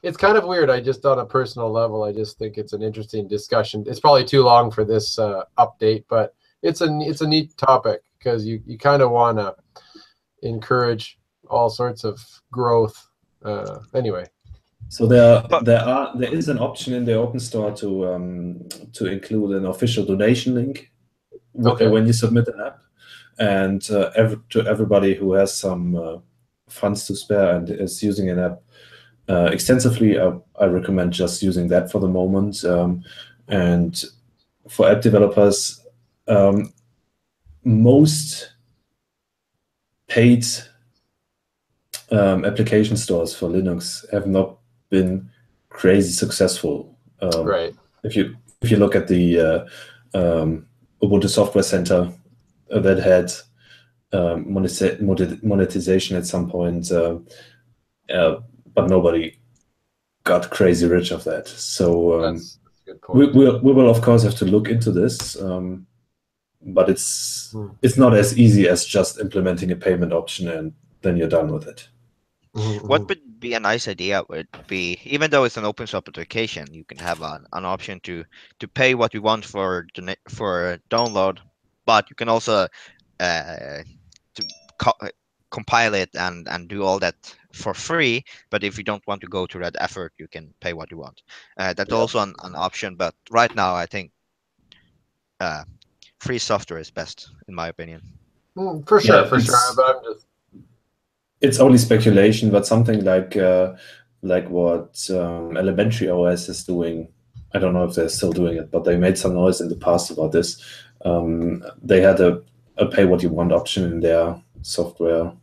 it's kind of weird. I just, on a personal level, I just think it's an interesting discussion. It's probably too long for this update, but it's a neat topic, because you kind of want to encourage all sorts of growth. Anyway. So there is an option in the open store to include an official donation link when you submit an app, and to everybody who has some funds to spare and is using an app extensively, I recommend just using that for the moment. And for app developers, most paid application stores for Linux have not been crazy successful. Right. If you look at the Ubuntu Software Center that had monetization at some point, but nobody got crazy rich of that. So That's a good point. we will of course have to look into this, but it's not as easy as just implementing a payment option and then you're done with it. What would be a nice idea would be, even though it's an open source application, you can have an option to pay what you want for download, but you can also to compile it and do all that for free. But if you don't want to go to that effort, you can pay what you want. That's also an option. But right now, I think free software is best, in my opinion. For sure. But I'm just. It's only speculation, but something like what Elementary OS is doing. I don't know if they're still doing it, but they made some noise in the past about this. They had a pay what you want option in their software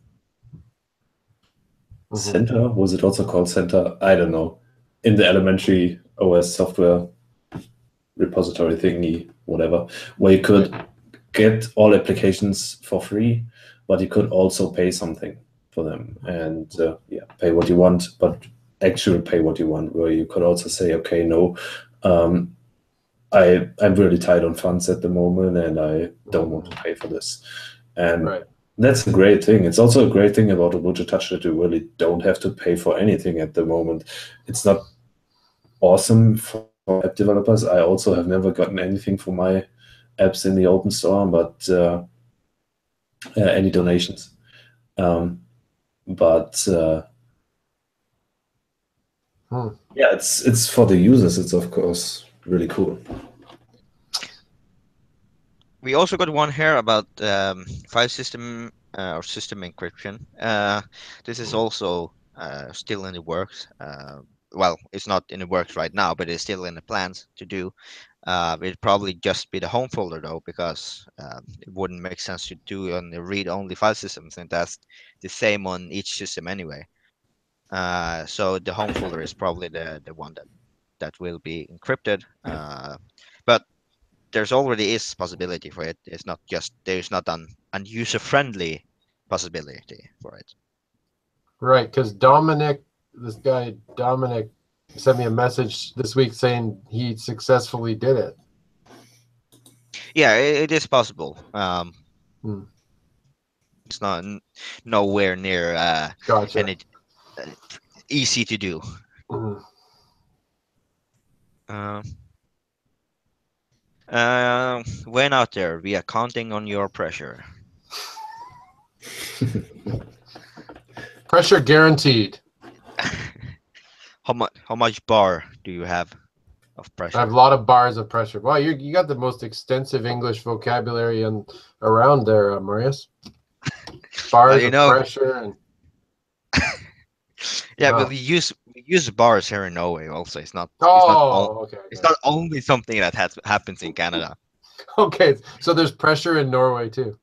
center. Was it also called center? I don't know. In the Elementary OS software repository thingy, whatever, where you could get all applications for free, but you could also pay something for them, and pay what you want, but actually pay what you want, where you could also say, okay, no, I'm really tight on funds at the moment and I don't want to pay for this. And that's a great thing. It's also a great thing about Ubuntu Touch that you really don't have to pay for anything at the moment. It's not awesome for app developers. I also have never gotten anything for my apps in the open store, but any donations. But yeah, it's for the users. It's of course really cool. We also got one here about file system or system encryption. This is also still in the works. Well, it's not in the works right now, but it's still in the plans to do. It'd probably just be the home folder though, because it wouldn't make sense to do on the read-only file systems, and that's the same on each system anyway. So the home folder is probably the one that will be encrypted. But there's already is possibility for it. It's not just there's not an user-friendly possibility for it. Right, because this guy Dominic sent me a message this week saying he successfully did it. Yeah, it is possible. Hmm. It's not nowhere near Gotcha. and it easy to do. Mhm. Uh, when out there, we are counting on your pressure. Pressure guaranteed. How much bar do you have of I have pressure? a lot of bars of pressure. Wow, you got the most extensive English vocabulary around there, Marius. Bars You of know, pressure and yeah, but wow. we use bars here in Norway also. Oh, okay, It's okay. not only something that happens in Canada. Okay, so there's pressure in Norway too.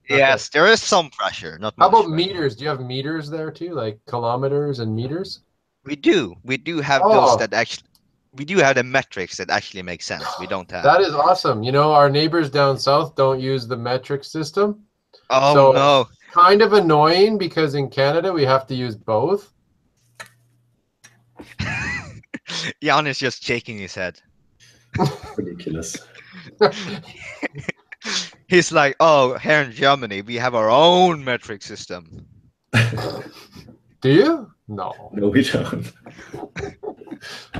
Okay. Yes, there is some pressure, not How much, about but meters? Do you have meters there too, like kilometers and meters? we do have those Oh, that actually we do have the metrics that actually make sense. We don't have. that is awesome. You know, our neighbors down south don't use the metric system. Oh So it's no. kind of annoying because in Canada we have to use both. Jan is just shaking his head. Ridiculous. He's like, oh, here in Germany, we have our own metric system. Do you? No. No, we don't.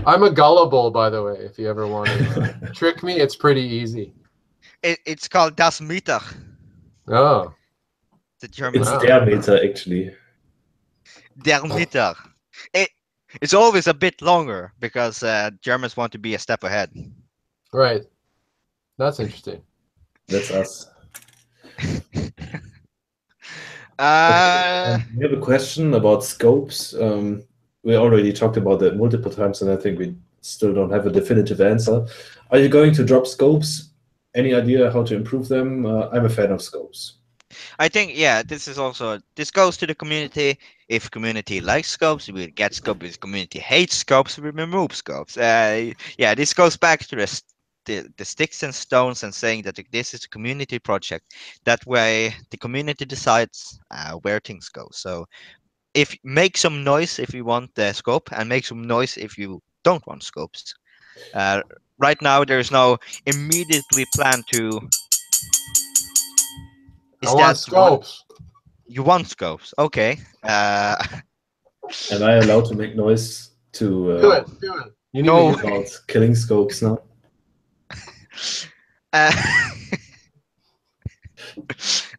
I'm a gullible, by the way, if you ever want to trick me, it's pretty easy. It's called Das Mittag, Oh, the German It's wow. their meter, actually. Der Mittag. It, it's always a bit longer because Germans want to be a step ahead. Right. That's interesting. That's us. Uh, We have a question about scopes. We already talked about that multiple times, and I think we still don't have a definitive answer. Are you going to drop scopes? Any idea how to improve them? I'm a fan of scopes. I think, yeah, this goes to the community. If community likes scopes, we get scopes. If community hates scopes, we remove scopes. Yeah, this goes back to the sticks and stones and saying that this is a community project. That way, the community decides where things go. So, if make some noise if you want the scope, and make some noise if you don't want scopes. Uh, right now, there is no immediately plan to. I Is want that one? scopes. You want scopes? Okay. Am I allowed to make noise to Do No. it. Do it. You need No. to get about killing scopes now? Uh,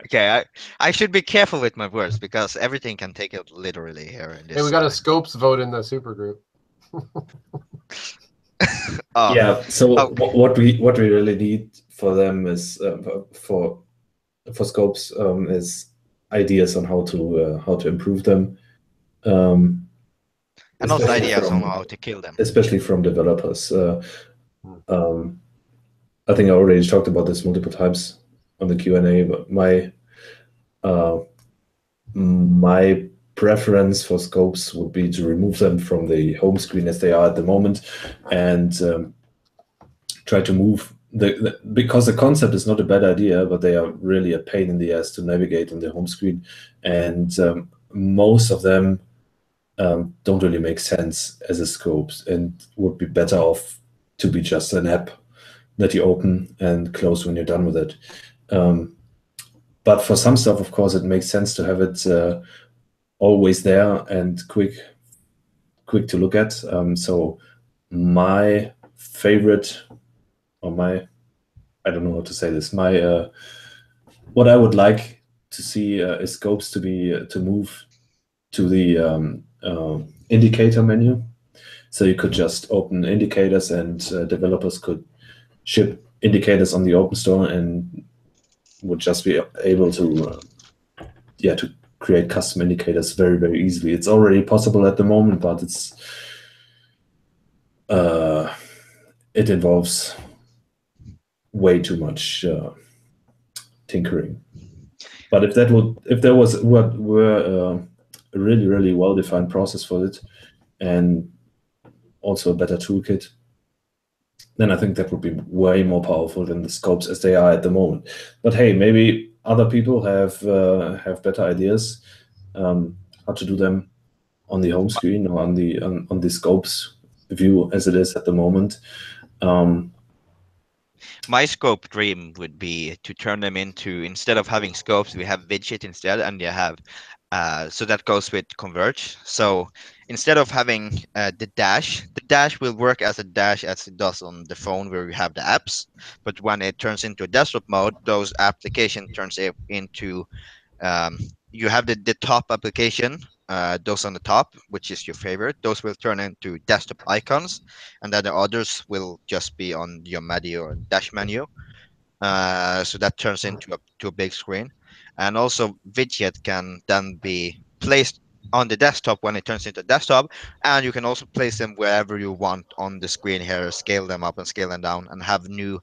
okay, I should be careful with my words because everything can take it literally here in Hey, this. we got a scopes vote in the super group. Oh, Yeah. So oh, what we really need for them is for scopes is ideas on how to improve them. and also Especially ideas on from how to kill them. developers. I think I already talked about this multiple times on the Q&A, but my preference for scopes would be to remove them from the home screen as they are at the moment, and try to move because the concept is not a bad idea, but they are really a pain in the ass to navigate on the home screen, and most of them don't really make sense as a scopes and would be better off to be just an app that you open and close when you're done with it. But for some stuff, of course, it makes sense to have it always there and quick to look at. So my favorite, or I don't know how to say this, what I would like to see is scopes to move to the indicator menu. So you could just open indicators, and developers could ship indicators on the open store and would just be able to to create custom indicators very, very easily. It's already possible at the moment, but it involves way too much tinkering. But if there were a really, really well-defined process for it, and also a better toolkit, then I think that would be way more powerful than the scopes as they are at the moment. But hey, maybe other people have better ideas how to do them on the home screen or on the scopes. view as it is at the moment. My scope dream would be to turn them into, instead of having scopes, we have widget instead, and you have so that goes with converge. So instead of having the dash will work as a dash as it does on the phone where you have the apps, but when it turns into a desktop mode, those application turns it into um, you have the top application, those on the top, which is your favorite. Those will turn into desktop icons, and then the others will just be on your menu or dash menu. So that turns into to a big screen, and also widget can then be placed on the desktop when it turns into desktop, and you can also place them wherever you want on the screen here, scale them up and scale them down, and have new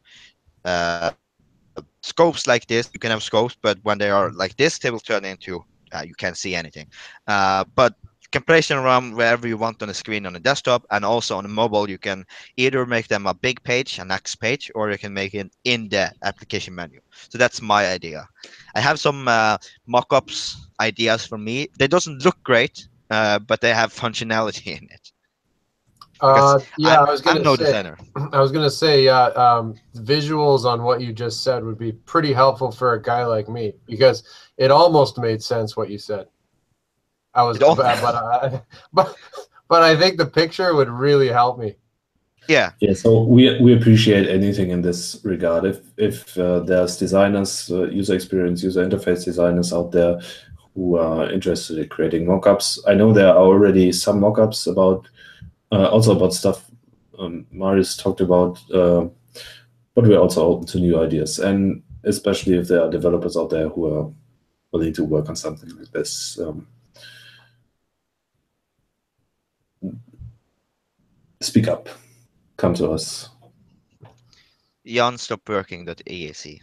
scopes like this. You can have scopes, but when they are like this, they will turn into you can't see anything. But you can place them around wherever you want on the screen on the desktop, and also on the mobile. You can either make them a big page, a next page, or you can make it in the application menu. So that's my idea. I have some mock-ups ideas for me. They doesn't look great, but they have functionality in it. Because Yeah, I was I'm gonna no say, designer. visuals on what you just said would be pretty helpful for a guy like me, because it almost made sense what you said. I was, It all, but I think the picture would really help me. Yeah, so we appreciate anything in this regard. If there's designers, user experience, user interface designers out there who are interested in creating mockups, I know there are already some mockups about also about stuff Marius talked about, but we're also open to new ideas, and especially if there are developers out there who are willing to work on something like this. Speak up. Come to us. JanStopWorking.exe.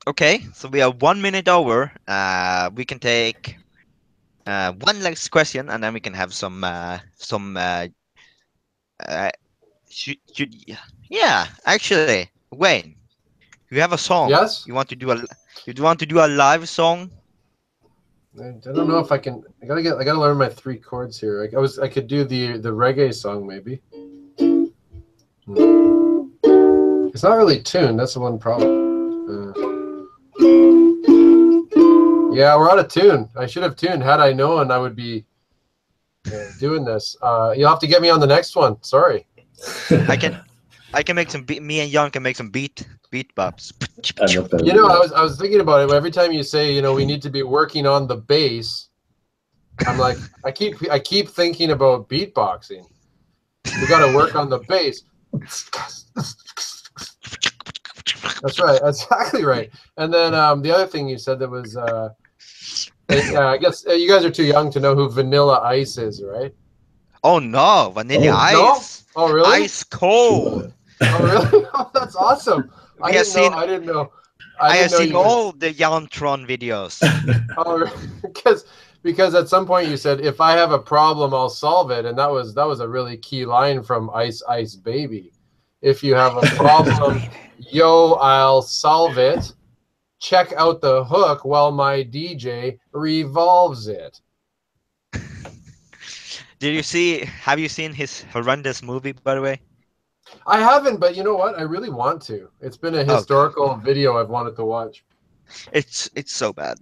Okay, so we are 1 minute over. We can take one last question, and then we can have some yeah. Actually, Wayne, you have a song. Yes. You want to do a live song? I don't know if I can. I gotta learn my 3 chords here. I could do the reggae song maybe. It's not really tuned. That's the one problem. Yeah, we're out of tune. I should have tuned. Had I known, I would be doing this. You'll have to get me on the next one. Sorry. I can make some me and Jan can make some beat bops. You know, I was thinking about it. Every time you say, you know, we need to be working on the bass, I'm like, I keep thinking about beatboxing. We got to work on the bass. That's right. That's exactly right. And then the other thing you said that was, I guess you guys are too young to know who Vanilla Ice is, right? Oh no, Vanilla Ice. No? Oh really? Ice cold. Oh really? Oh, that's awesome. I didn't know. I have seen all the Yantron videos. Oh, because at some point you said, if I have a problem, I'll solve it, and that was a really key line from Ice Ice Baby. If you have a problem, yo, I'll solve it. Check out the hook while my DJ revolves it. Have you seen his horrendous movie, by the way? I haven't, but you know what? I really want to. It's been a historical video I've wanted to watch. It's so bad.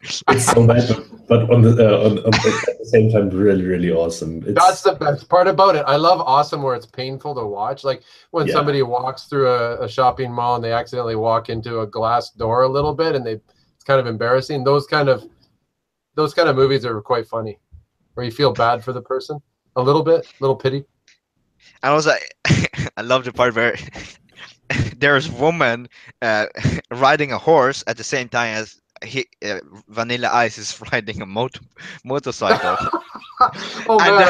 It's so bad, but at the same time, really, really awesome. That's the best part about it. I love awesome where it's painful to watch. Like when somebody walks through a shopping mall and they accidentally walk into a glass door a little bit, and it's kind of embarrassing. Those kind of movies are quite funny, where you feel bad for the person a little bit, little pity. I was like, I love the part where there's a woman riding a horse at the same time as Vanilla Ice is riding a motorcycle. Oh man,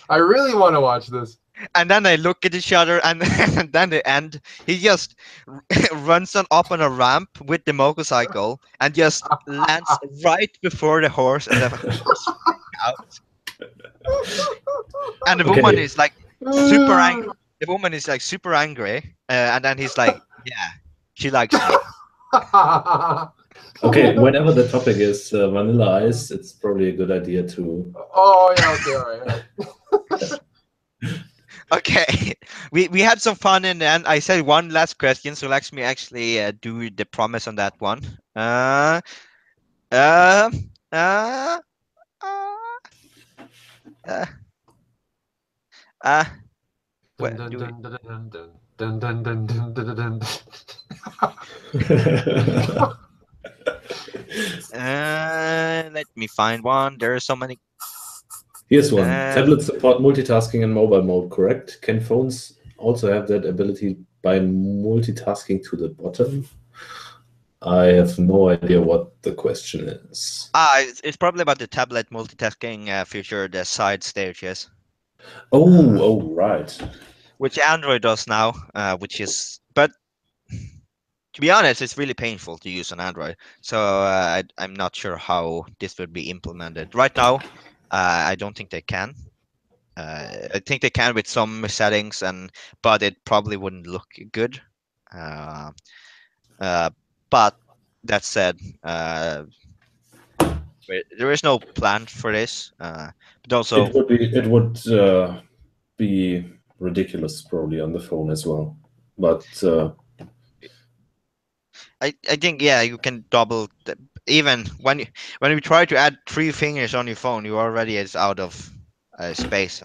I really want to watch this. And then they look at each other, and, and then the end, he just runs up on a ramp with the motorcycle and just lands right before the horse, and the horse out. And the woman is like super angry. The woman is like super angry, and then he's like, "Yeah, she likes me." Okay, whenever the topic is Vanilla Ice, it's probably a good idea to. Oh yeah, okay, all right. Okay, we had some fun in the end. I said one last question, so let me actually do the promise on that one. Uh, uh, uh, uh, Dun, what dun, do we? dun, dun, dun, dun, dun, dun, dun, dun, dun, dun. Let me find one. There are so many. Here's one. Uh, Tablets support multitasking in mobile mode, correct? Can phones also have that ability by multitasking to the bottom? I have no idea what the question is. it's probably about the tablet multitasking feature, the side stages, Oh, right. which Android does now, which is, but to be honest, it's really painful to use on Android. So I'm not sure how this would be implemented. Right now, I don't think they can. I think they can with some settings, but it probably wouldn't look good. Uh, but that said, there is no plan for this. But also, It would be ridiculous probably on the phone as well. But I think yeah, you can double even when you try to add three fingers on your phone, you already is out of space.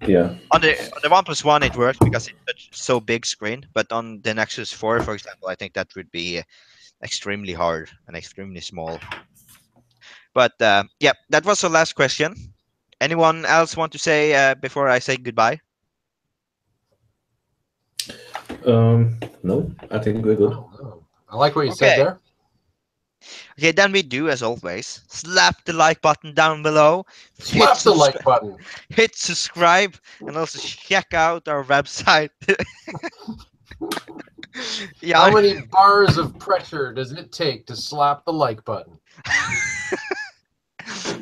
yeah, On the OnePlus One, it works because it's such so big screen. But on the Nexus 4, for example, I think that would be extremely hard and extremely small. But yeah, that was the last question. Anyone else want to say before I say goodbye? no, I think we're good. Oh, I like what you said Okay. there. Okay, then we do as always. Slap the like button down below. Hit Slap the like subscribe. button. Hit subscribe, and also check out our website. How Yeah. many bars of pressure does it take to slap the like button?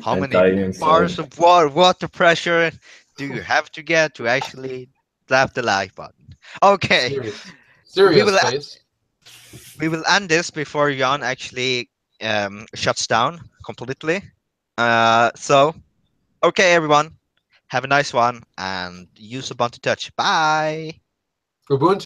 How And many dying inside. bars of water pressure do you have to get to actually slap the like button? Okay, Serious, we serious will face. we will end this before Jan actually shuts down completely. So okay, everyone, have a nice one and use Ubuntu Touch. Bye. Ubuntu